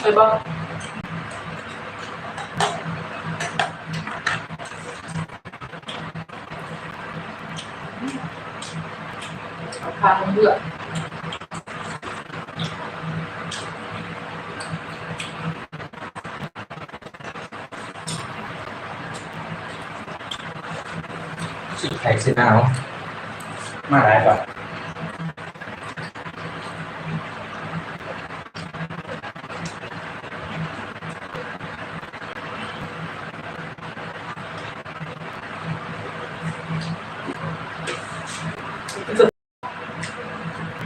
ไปบ้างทางเลือกสีไข่สีหนาวมาอะไรก่อน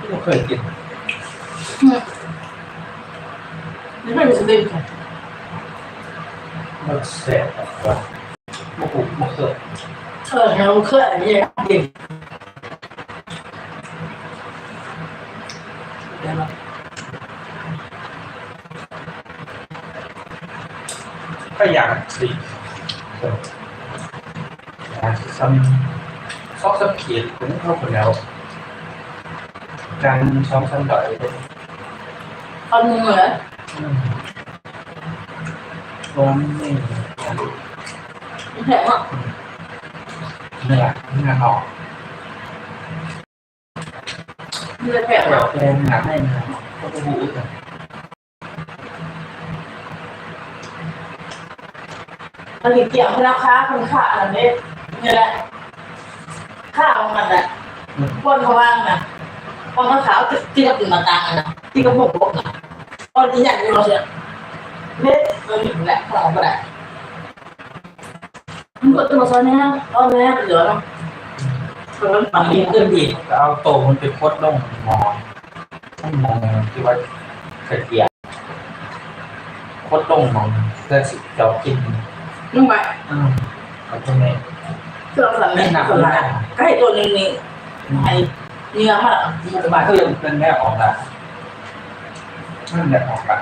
ไม่เคยกินนี่ไม่เป็นเด็กมันแสบกว่าโมกุโมเคยเราเคยอะไรอย่างเงี้ยก็อยากสิอยากซ้ำซอกซ้ำเขียดผมเข้าไปแล้วการซ้อมซ้ำบ่อยเอามือเลยร้อนนี่แผลอ่ะเหนื่อยเหนื่อยออกเลือดแผล แบบแรงหนักให้นะก็จะบูดกันอันนี้เกี่ยวกับราคาคุณค่าอะไรเนี่ยแหละค่าของมันแหละคนเขาว่างนะคนเขาขาวที่กระปุกมาตังนะที่กระปุกนะตอนที่อยากดูเราเชียเม็ดเราหยิบแหละของก็ได้มันก็ตัวซอยนี้ตอนนี้เหลือเนาะเพราะว่า มันมีเครื่องดีดเอาโตมันไปพดลงมองให้มองที่ว่าเคยเกียร์พดลงมองเพื่อสิเรากินนุ่มไปเขาจะไม่เครื่องสั่นไม่หนักคนละก็ให้ตัวนึงนี่ไอ้เนื้อมันสบายก็ยังเป็นแม่ออกละมันแบบออกละ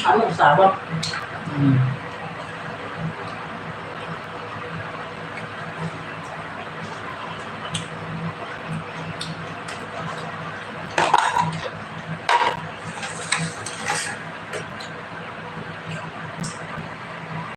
ทำหมูสาวแบบ